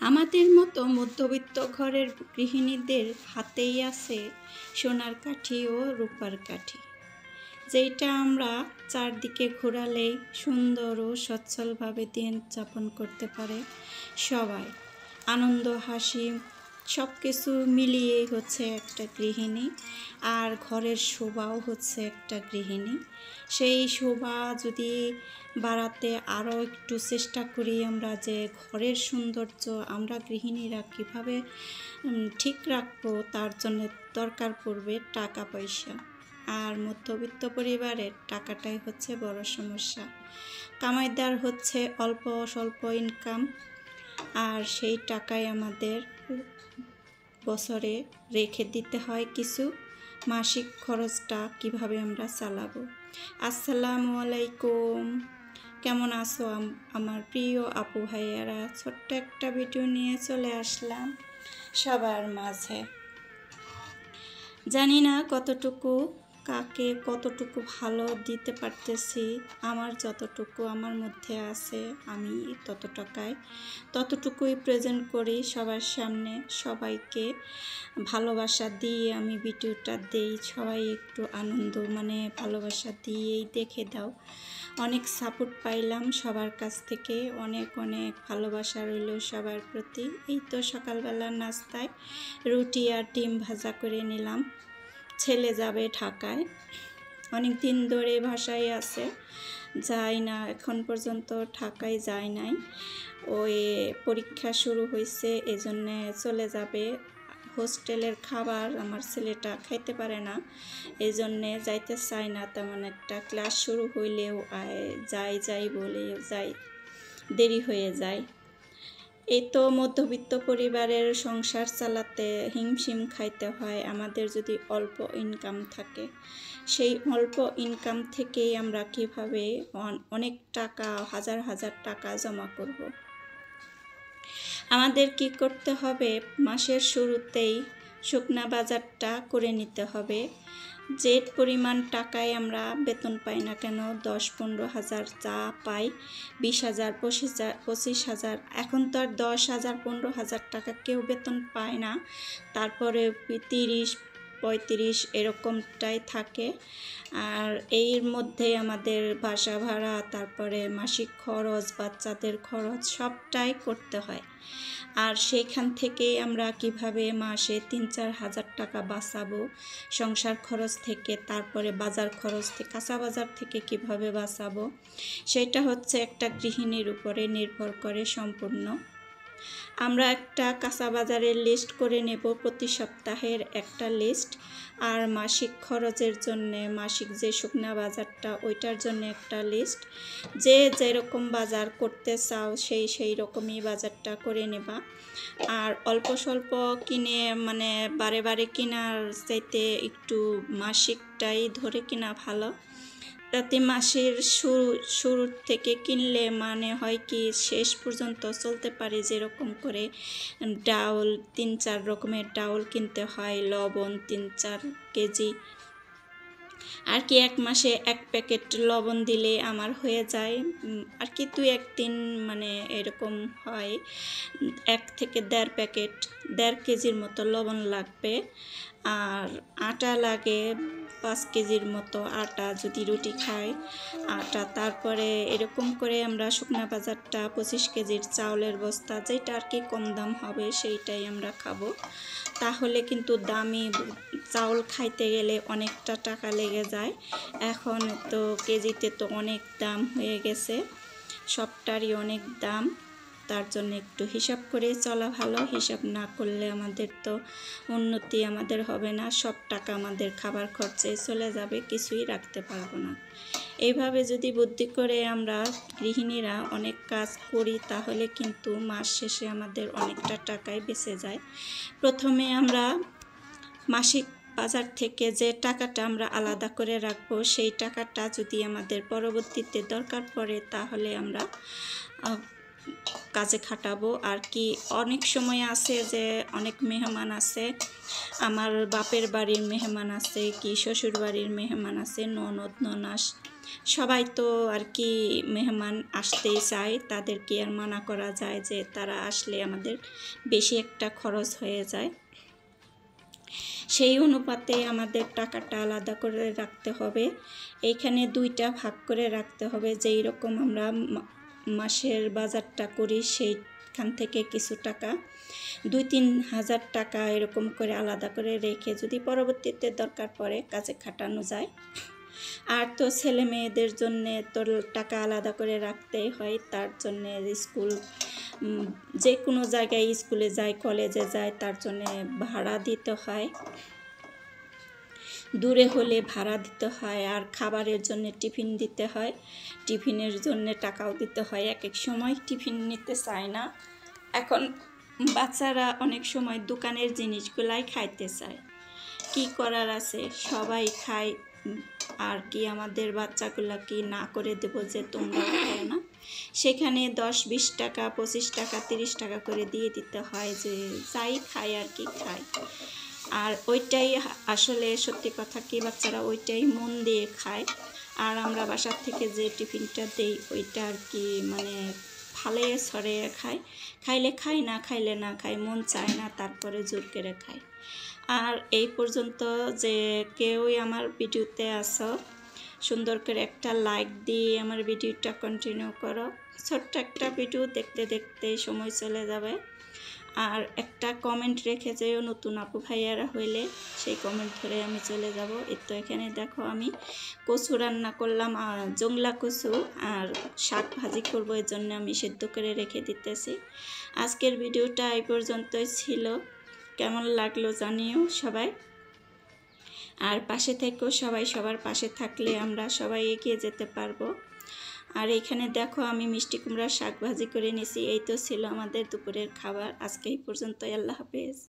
আমাদের মতো মধ্যবিত্ত ঘরের গৃহিণীদের হাতেই আছে সোনার কাঠি ও রূপার কাঠি, যেটা আমরা চারদিকে ঘোরালেই সুন্দর ও সচ্ছলভাবে দিন যাপন করতে পারে সবাই। আনন্দ হাসি সব কিছু মিলিয়েই হচ্ছে একটা গৃহিণী, আর ঘরের শোভাও হচ্ছে একটা গৃহিণী। সেই শোভা যদি বাড়াতে আরও একটু চেষ্টা করি আমরা, যে ঘরের সৌন্দর্য আমরা গৃহিণীরা কীভাবে ঠিক রাখবো, তার জন্য দরকার পড়বে টাকা পয়সা। আর মধ্যবিত্ত পরিবারের টাকাটাই হচ্ছে বড় সমস্যা। কামাইদার হচ্ছে অল্প স্বল্প ইনকাম, আর সেই টাকায় আমাদের বছরে রেখে দিতে হয় কিছু। মাসিক খরচটা কিভাবে আমরা চালাবো। আসসালামু আলাইকুম, কেমন আছো আমার প্রিয় আপু ভাইয়ারা? ছোট্ট একটা ভিডিও নিয়ে চলে আসলাম সবার মাঝে। জানি না কতটুকু কাকে কতটুকু ভালো দিতে পারতেছি। আমার যতটুকু আমার মধ্যে আছে আমি ততটুকুই প্রেজেন্ট করি সবার সামনে। সবাইকে ভালোবাসা দিয়ে আমি ভিডিওটা দেই, সবাই একটু আনন্দ ভালোবাসা দিয়েই দেখে দাও। অনেক সাপোর্ট পাইলাম সবার কাছ থেকে, অনেক অনেক ভালোবাসা রইল সবার প্রতি। এই তো সকালবেলার নাস্তায় রুটি আর ডিম ভাজা করে নিলাম। ছেলে যাবে ঢাকায়, অনেক দিন ধরে বাসায় আছে, যায় না এখন পর্যন্ত, ঢাকায় যায় নাই। ওই পরীক্ষা শুরু হয়েছে, এজন্যে চলে যাবে। হোস্টেলের খাবার আমার ছেলেটা খাইতে পারে না, এই জন্যে যাইতে চায় না তেমন একটা। ক্লাস শুরু হইলেও যাই বলে যাই, দেরি হয়ে যায়। এই তো মধ্যবিত্ত পরিবারের সংসার চালাতে হিমশিম খাইতে হয় আমাদের। যদি অল্প ইনকাম থাকে, সেই অল্প ইনকাম থেকেই আমরা কিভাবে অনেক টাকা, হাজার হাজার টাকা জমা করব। আমাদের কি করতে হবে, মাসের শুরুতেই শুকনা বাজারটা করে নিতে হবে। যে পরিমাণ টাকায় আমরা বেতন পাই না কেন, 10-15 হাজার যা পাই, 20 হাজার 25 হাজার, এখন তো আর 10 হাজার 15 হাজার টাকা কেউ বেতন পায় না। তারপরে 30-35 এরকমটাই থাকে। আর এর মধ্যে আমাদের বাসা ভাড়া, তারপরে মাসিক খরচ, বাচ্চাদের খরচ সবটাই করতে হয়। আর সেইখান থেকে আমরা কিভাবে মাসে 3-4 হাজার টাকা বাঁচাবো সংসার খরচ থেকে, তারপরে বাজার খরচ থেকে, কাঁচা বাজার থেকে কিভাবে বাঁচাবো, সেটা হচ্ছে একটা গৃহিণীর উপরে নির্ভর করে সম্পূর্ণ। আমরা একটা কাঁচা বাজারের লিস্ট করে নেব, প্রতি সপ্তাহের একটা লিস্ট। আর মাসিক খরচের জন্যে, মাসিক যে শুকনা বাজারটা, ওইটার জন্য একটা লিস্ট। যে যেরকম বাজার করতে চাও সেই রকমই বাজারটা করে নেবা। আর অল্প স্বল্প কিনে বারে বারে কেনার চাইতে একটু মাসিকটাই ধরে কিনা ভালো। তাতে মাসের শুরু থেকে কিনলে হয় কি, শেষ পর্যন্ত চলতে পারে। যেরকম করে ডাউল 3-4 রকমের ডাউল কিনতে হয়, লবণ 3-4 কেজি, আর কি 1 মাসে 1 প্যাকেট লবণ দিলে আমার হয়ে যায়। আর কি 2-1 দিন এরকম হয়। 1 থেকে 1.5 প্যাকেট, 1.5 কেজির মতো লবণ লাগবে। আর আটা লাগে 5 কেজির মতো আটা, যদি রুটি খাই আটা। তারপরে এরকম করে আমরা শুকনা বাজারটা 25 কেজির চাউলের বস্তা, যেটা আর কি কম দাম হবে সেইটাই আমরা খাবো। তাহলে কিন্তু দামি চাউল খাইতে গেলে অনেকটা টাকা লেগে যায়। এখন তো কেজিতে তো অনেক দাম হয়ে গেছে, সবটারই অনেক দাম। তার জন্য একটু হিসাব করে চলা ভালো। হিসাব না করলে আমাদের তো উন্নতি আমাদের হবে না, সব টাকা আমাদের খাবার খরচে চলে যাবে, কিছুই রাখতে পারবো না। এইভাবে যদি বুদ্ধি করে আমরা গৃহিণীরা অনেক কাজ করি, তাহলে কিন্তু মাস শেষে আমাদের অনেকটা টাকাই বেঁচে যায়। প্রথমে আমরা মাসিক বাজার থেকে যে টাকাটা আমরা আলাদা করে রাখবো, সেই টাকাটা যদি আমাদের পরবর্তীতে দরকার পড়ে, তাহলে আমরা কাজে খাটাবো। আর কি অনেক সময় আছে যে অনেক মেহমান আছে, আমার বাপের বাড়ির মেহমান আছে, কি শ্বশুর বাড়ির মেহমান আছে, ননদ ননাস সবাই তো আর কি মেহমান আসতেই চায়, তাদেরকে আর মানা করা যায় যে তারা আসলে আমাদের বেশি একটা খরচ হয়ে যায়। সেই অনুপাতে আমাদের টাকাটা আলাদা করে রাখতে হবে। এইখানে দুইটা ভাগ করে রাখতে হবে, যেই রকম আমরা মাসের বাজারটা করি সেইখান থেকে কিছু টাকা 2-3 হাজার টাকা এরকম করে আলাদা করে রেখে যদি পরবর্তীতে দরকার পড়ে কাজে খাটানো যায়। আর তো ছেলে মেয়েদের জন্যে তো টাকা আলাদা করে রাখতেই হয়, তার জন্যে স্কুল যে কোনো জায়গায় স্কুলে যায়, কলেজে যায়, তার জন্যে ভাড়া দিতে হয়, দূরে হলে ভাড়া দিতে হয়, আর খাবারের জন্য টিফিন দিতে হয়, টিফিনের জন্য টাকাও দিতে হয়। এক এক সময় টিফিন নিতে চায় না, এখন বাচ্চারা অনেক সময় দোকানের জিনিসগুলাই খাইতে চায়, কি করার আছে, সবাই খায় আর কি আমাদের বাচ্চাগুলা কি না করে দেব যে তোমরা খায় না? সেখানে 10-20 টাকা, 25 টাকা, 30 টাকা করে দিয়ে দিতে হয়, যে যাই খায় আর কি খায়। আর ওইটাই আসলে সত্যি কথা কি, বাচ্চারা ওইটাই মন দিয়ে খায়। আর আমরা বাসার থেকে যে টিফিনটা দেই ওইটা আর কি মানে ফালে ছড়ে খায়, খাইলে খায়, না খাইলে না খায়, মন চায় না তারপরে জোর করে খায়। আর এই পর্যন্ত যে কেউই আমার ভিডিওতে আসো, সুন্দর করে একটা লাইক দিয়ে আমার ভিডিওটা কন্টিনিউ করো। ছোট্ট একটা ভিডিও দেখতে দেখতে সময় চলে যাবে। আর একটা কমেন্ট রেখে যেও নতুন আপু ভাইয়ারা হইলে, সেই কমেন্ট ধরে আমি চলে যাব। এই তো এখানে দেখো আমি কচু রান্না করলাম, জংলা কচু, আর শাক ভাজি করবো, এর জন্য আমি সেদ্ধ করে রেখে দিতেছি। আজকের ভিডিওটা এই পর্যন্তই ছিল, কেমন লাগলো জানিও সবাই। আর পাশে থেকেও সবাই, সবার পাশে থাকলে আমরা সবাই এগিয়ে যেতে পারবো। আর এখানে দেখো আমি মিষ্টি কুমড়ার শাক ভাজি করে নিয়েছি। এই তো ছিল আমাদের দুপুরের খাবার। আজকে এই পর্যন্ত, আল্লাহ হাফেজ।